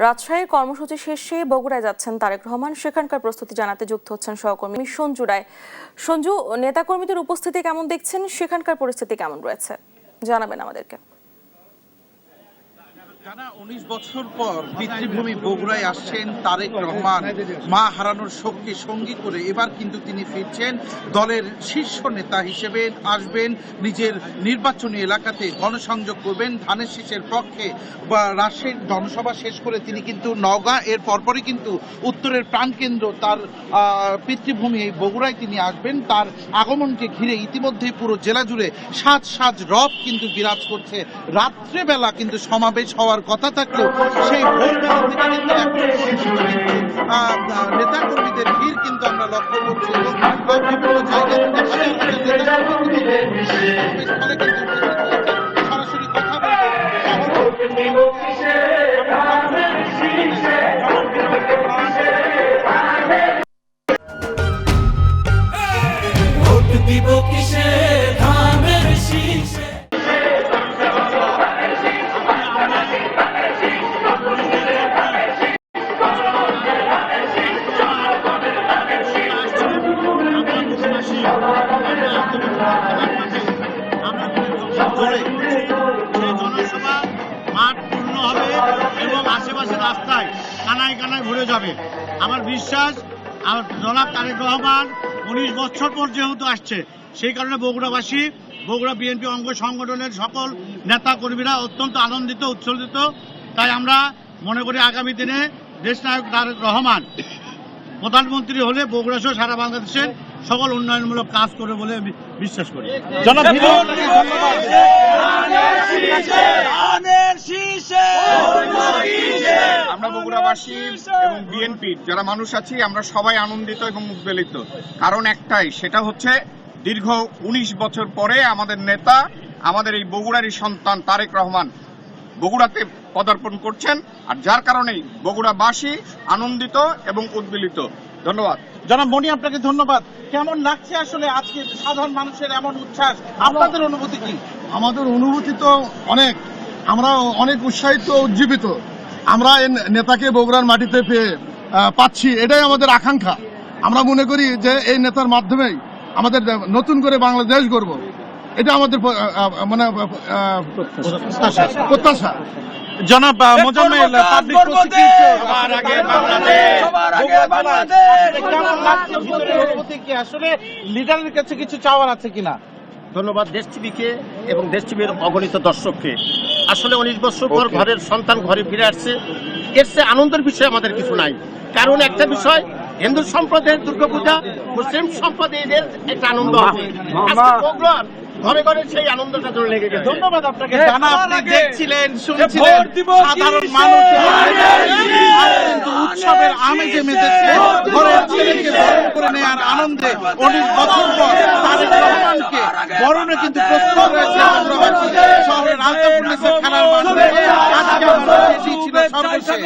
রাজশাহীর কর্মসূচি শেষে বগুড়ায় যাচ্ছেন তারেক রহমান। সেখানকার প্রস্তুতি জানাতে যুক্ত হচ্ছেন সহকর্মী সঞ্জু রায়। সঞ্জু, নেতাকর্মীদের উপস্থিতি কেমন দেখছেন, সেখানকার পরিস্থিতি কেমন রয়েছে জানাবেন আমাদেরকে। 19 বছর পর পিতৃভূমি বগুড়ায় আসছেন তারেক রহমান। মা হারানোর শোককে সঙ্গী করে এবার কিন্তু তিনি ফিরছেন। দলের শীর্ষ নেতা হিসেবে আসবেন, নিজের নির্বাচনী এলাকাতে গণসংযোগ করবেন ধানের শীষের পক্ষে। বা রাজশাহীর জনসভা শেষ করে তিনি কিন্তু নওগাঁ, এর পরপরই কিন্তু উত্তরের প্রাণকেন্দ্র তার পিতৃভূমি এই বগুড়ায় তিনি আসবেন। তার আগমনকে ঘিরে ইতিমধ্যে পুরো জেলা জুড়ে সাজ সাজ রব কিন্তু বিরাজ করছে। রাত্রেবেলা কিন্তু সমাবেশ হওয়ার কথা থাকলেও সেই ভোরবেলা থেকে কিন্তু নেতা কর্মীদের ভিড় কিন্তু আমরা লক্ষ্য করছি এবং বিভিন্ন জায়গা থেকে সরাসরি কথা মাঠ পূর্ণ হবে এবং আশেপাশের রাস্তায় কানায় কানায় ভরে যাবে। আমার বিশ্বাস জনাব তারেক রহমান 19 বছর পর যেহেতু আসছে, সেই কারণে বগুড়াবাসী, বগুড়া বিএনপি অঙ্গ সংগঠনের সকল নেতা কর্মীরা অত্যন্ত আনন্দিত, উচ্ছ্বসিত। তাই আমরা মনে করি আগামী দিনে দেশনায়ক তারেক রহমান প্রধানমন্ত্রী হলে বগুড়া সহ সারা বাংলাদেশের সকল উন্নয়নমূলক কাজ করে বলে আমি বিশ্বাস করি। আমরা বগুড়াবাসী এবং বিএনপির যারা মানুষ আছি, আমরা সবাই আনন্দিত এবং উদ্বেলিত। কারণ একটাই, সেটা হচ্ছে দীর্ঘ 19 বছর পরে আমাদের নেতা, আমাদের এই বগুড়ারই সন্তান তারেক রহমান বগুড়াতে পদার্পণ করছেন, আর যার কারণেই বগুড়াবাসী আনন্দিত এবং উদ্বেলিত। ধন্যবাদ। জনাব মনি, আপনাকে ধন্যবাদ। কেমন লাগছে আসলে আজকে সাধারণ মানুষের এমন উচ্ছ্বাস? আপনাদের অনুভূতি কি? আমাদের অনুভূতি তো অনেক, আমরা অনেক উৎসাহিত, উজ্জীবিত। আমরা এই নেতাকে বগুড়ার মাটিতে পেয়ে পাচ্ছি, এটাই আমাদের আকাঙ্ক্ষা। আমরা মনে করি যে এই নেতার মাধ্যমেই আমাদের নতুন করে বাংলাদেশ গড়ব, এটা আমাদের মানে প্রত্যাশা। জনাব মোজাম্মেল, পাবলিক প্রসিকিউটর, কেমন লাগছে ভিতরের অনুভূতি কি? আসলে লিডারের কাছে কিছু চাওয়ার আছে কিনা? ধন্যবাদ দেশ টিভিকে এবং দেশ টিভির অগণিত দর্শককে। আসলে 19 বছর পর ঘরের সন্তান ঘরে ফিরে আসছে, এর চেয়ে আনন্দের বিষয় আমাদের কিছু নাই। কারণ একটা বিষয়, হিন্দু সম্প্রদায়ের দুর্গাপূজা, মুসলিম সম্প্রদায়ের একটা আনন্দ হবে। ঘরে ঘরে সেই আনন্দটা ধরে লেগে গেছে। ধন্যবাদ আপনাকে। জানা, আপনি দেখছিলেন, শুনছিলেন, সাধারণ মানুষ উৎসবের আমেজে মেতেছে। ঘরের ছেলেকে বরণ করে নেওয়ার আনন্দে 19 বছর পর তারেক রহমানকে বরণে কিন্তু প্রস্তুত রয়েছে শহরের আলতাপুর খেলার মাঠে। আজকে আমাদের এটি ছিল সর্বশেষ।